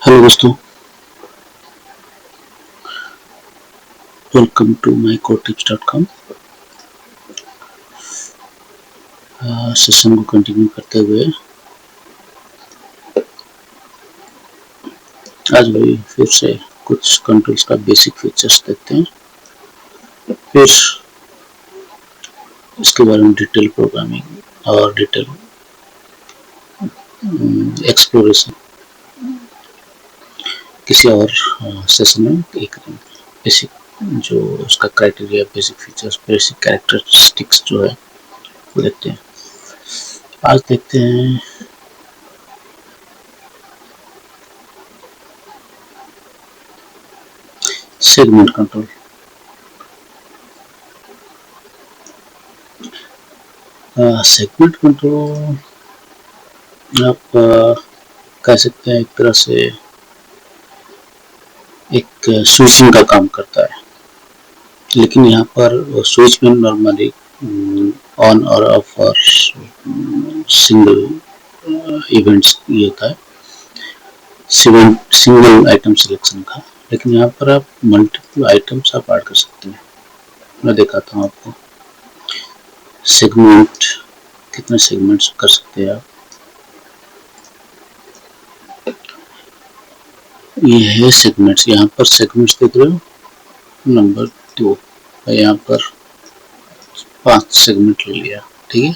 Hello दोस्तों, welcome to mycodetips.com। Session को continue करते हुए आज भी फिर से कुछ कंट्रोल्स का बेसिक फीचर्स देखते हैं, फिर इसके बारे में डिटेल प्रोग्रामिंग और डिटेल एक्सप्लोरेशन किसी और सेशन में एक बेसिक जो उसका criteria, basic features, basic characteristics जो है वो देखते हैं। आज देखते हैं सेगमेंट कंट्रोल। सेगमेंट कंट्रोल आप कह सकते हैं एक तरह से एक स्विचिंग का काम करता है, लेकिन यहाँ पर स्विच में नॉर्मली ऑन और ऑफ और सिंगल इवेंट्स ये होता है, सिंगल आइटम सिलेक्शन का। लेकिन यहाँ पर आप मल्टीपल आइटम्स आप ऐड कर सकते हैं। मैं दिखाता हूँ आपको सेगमेंट, कितने सेगमेंट्स कर सकते हैं आप। ये है सेगमेंट्स, यहाँ पर सेगमेंट्स देख रहे हो नंबर 2, यहाँ पर 5 सेगमेंट ले लिया, ठीक है।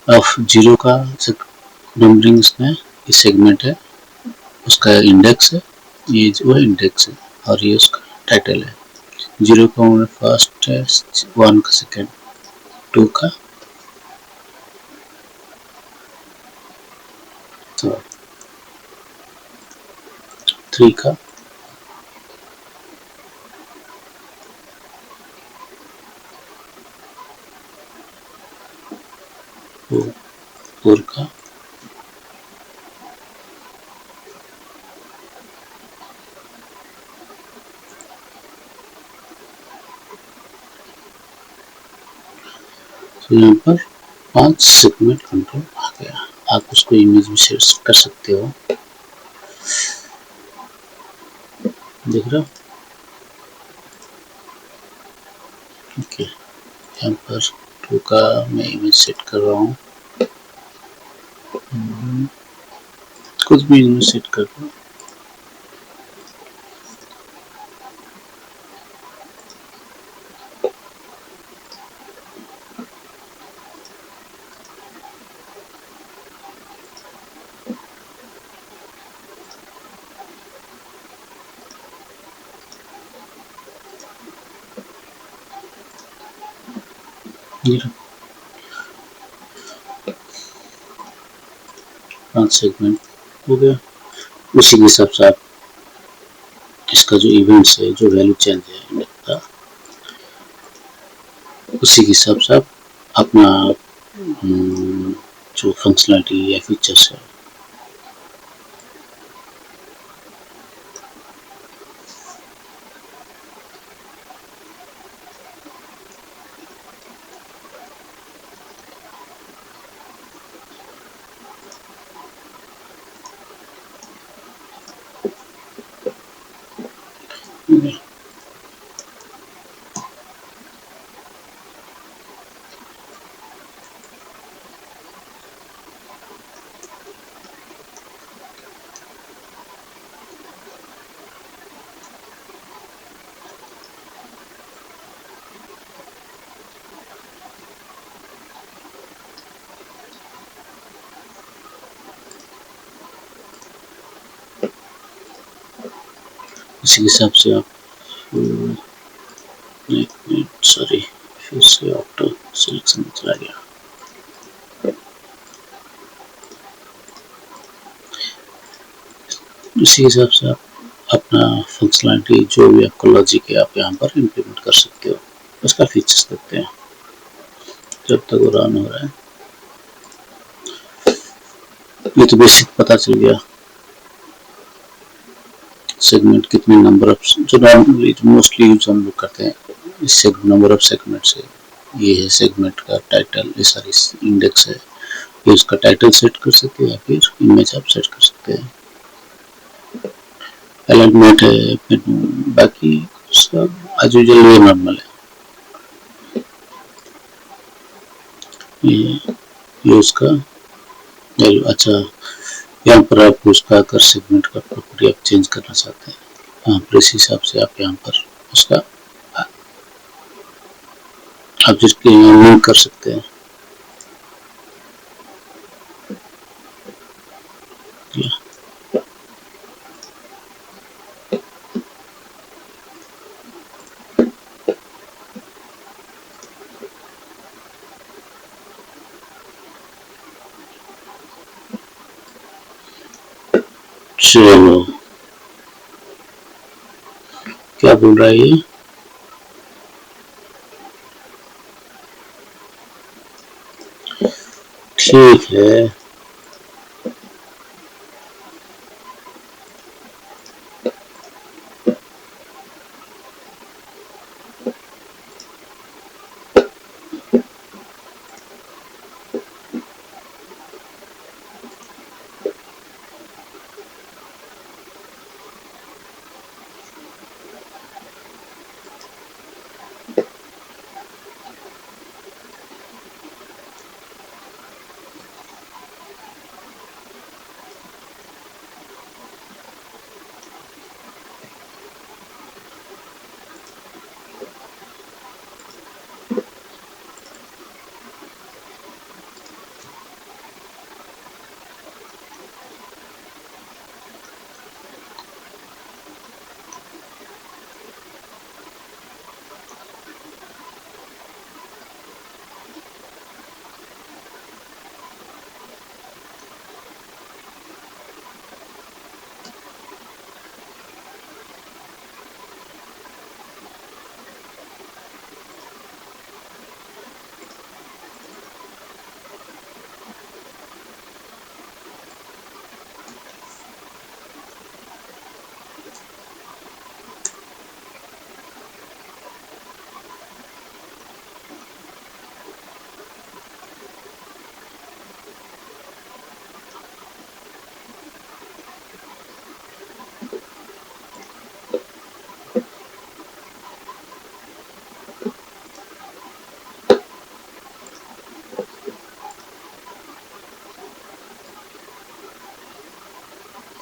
अब 0 का नंबरिंग इसमें ये सेगमेंट है, उसका इंडेक्स है, ये जो है इंडेक्स है, और ये उसका टाइटल है। 0 का फर्स्ट है, 1 का सेकेंड, 2 का थर्ड, 3 का फोर का तो यहाँ पर 5 सेगमेंट कंट्रोल आ गया। आप उसको इमेज में शेयर कर सकते हो, देख रहे हो। ओके, यहाँ पर 2 का मैं इमेज सेट कर रहा हूँ, कुछ भी इमेज सेट कर रहा हूँ। ये 5 सेगमेंट हो गया। उसी के हिसाब से आप इसका जो इवेंट्स है, जो वैल्यू चेंज है का, उसी के हिसाब से आप अपना जो फंक्शनलिटी या फीचर्स है इसी हिसाब से आप सॉरी, फिर से ऑटो सिलेक्शन में चला गया। इसी हिसाब से आप अपना फंक्शनलिटी, जो भी आपका लॉजिक है, आप यहाँ पर इम्प्लीमेंट कर सकते हो। उसका फीचर्स देखते हैं जब तक वो रन हो रहा है। ये तो बेसिक पता चल गया, सेगमेंट कितने नंबर ऑफ, जो नॉर्मली मोस्टली यूज हम लोग करते हैं, इस नंबर ऑफ सेगमेंट से। ये है सेगमेंट का टाइटल, ये सारी इंडेक्स है, ये उसका टाइटल सेट कर सकते हैं या फिर इमेज आप सेट कर सकते हैं। अलाइनमेंट है, फिर बाकी सब एज यूजुअल ये नॉर्मल है। ये उसका वैल्यू। अच्छा, यहाँ पर आप उसका अगर सेगमेंट का प्रॉपर्टी आप चेंज करना चाहते हैं, यहाँ पर इस हिसाब से आप यहाँ पर उसका आप जिसके लिंक कर सकते हैं। चलो, क्या बोल रहा है ये? ठीक है,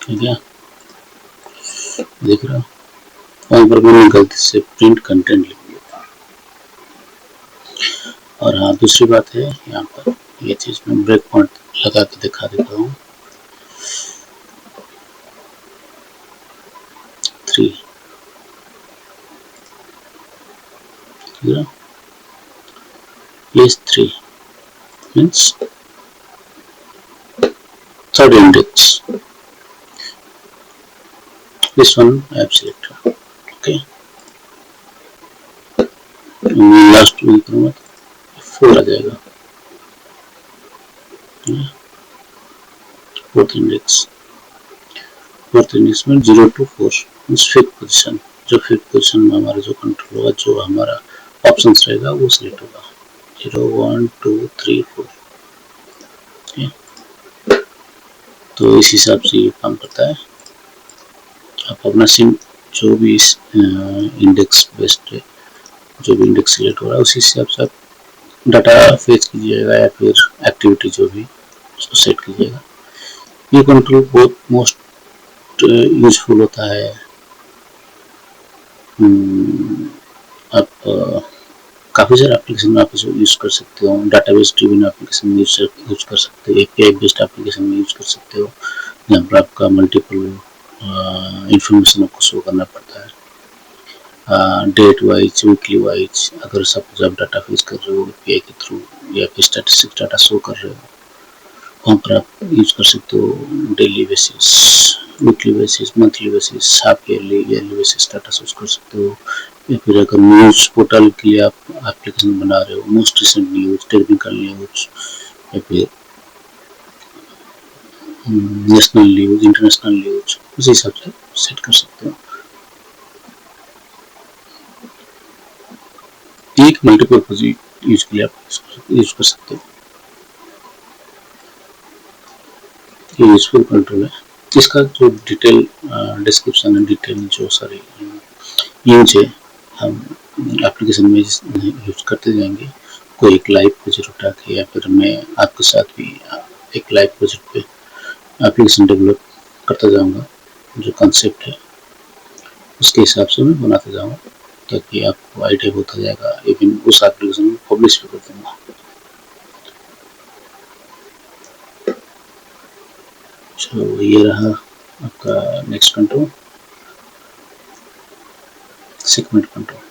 ठीक है, देख रहा हूँ वहाँ पर मैंने गलती से प्रिंट कंटेंट लिख दिया। और हाँ, दूसरी बात है, यहाँ पर ये चीज़ मैं ब्रेक पॉइंट लगा के दिखा देता हूँ। 3 is 3 means third index. This one I have selected. Okay. Last में करूँगा 4 आ जाएगा। फोर्थ इंडेक्स में 0 to 4 मीन्स फिफ्थ पोजिशन। जो फिफ्थ पोजिशन में हमारा जो कंट्रोल होगा, जो हमारा ऑप्शन रहेगा वो सिलेक्ट होगा। 0 1 2 3 4। तो इस हिसाब से ये काम करता है। आप अपना सिम जो भी इंडेक्स बेस्ड जो भी इंडेक्स सिलेक्ट हो रहा है उसी हिसाब से आप डाटा फेच कीजिएगा या फिर एक्टिविटी जो भी उसको सेट कीजिएगा। ये कंट्रोल बहुत मोस्ट यूजफुल होता है। आप काफ़ी सारे एप्लीकेशन में आप इसको यूज़ कर सकते हो। डाटाबेस ड्रिवन एप्लीकेशन में यूज कर सकते हो, एपीआई बेस्ड एप्लीकेशन में यूज कर सकते हो, जहाँ पर आपका मल्टीपल इंफॉर्मेशन आपको शो करना पड़ता है, डेट वाइज, वीकली वाइज। अगर सपोज आप डाटा फेच कर रहे हो एपीआई के थ्रू या फिर स्टैटिस्टिक्स डाटा शो कर रहे हो, वहाँ पर आप यूज कर सकते हो daily basis, weekly basis, monthly basis, half yearly basis data source कर सकते हो। या फिर अगर न्यूज़ पोर्टल के लिए आप एप्लीकेशन बना रहे हो, most recent news, technical news या फिर नेशनल न्यूज़, इंटरनेशनल न्यूज़, उस हिसाब से सेट कर सकते हो। एक मल्टीपर्पज यूज के लिए आप यूज कर सकते हो। ये यूजफुल कंट्रोल है। इसका जो डिटेल डिस्क्रिप्शन है, डिटेल जो सारी यूज है, हम एप्लीकेशन में यूज करते जाएंगे। कोई एक लाइव प्रोजेक्ट उठा के, या फिर मैं आपके साथ भी एक लाइव प्रोजेक्ट पे एप्लीकेशन डेवलप करता जाऊंगा। जो कंसेप्ट है उसके हिसाब से मैं बनाते जाऊंगा, ताकि आपको आइडिया होता जाएगा। इवन उस एप्लीकेशन में पब्लिश भी कर दूंगा। तो ये रहा आपका नेक्स्ट कंट्रोल, सेगमेंट कंट्रोल।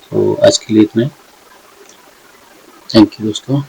तो आज के लिए इतना ही। थैंक यू दोस्तों।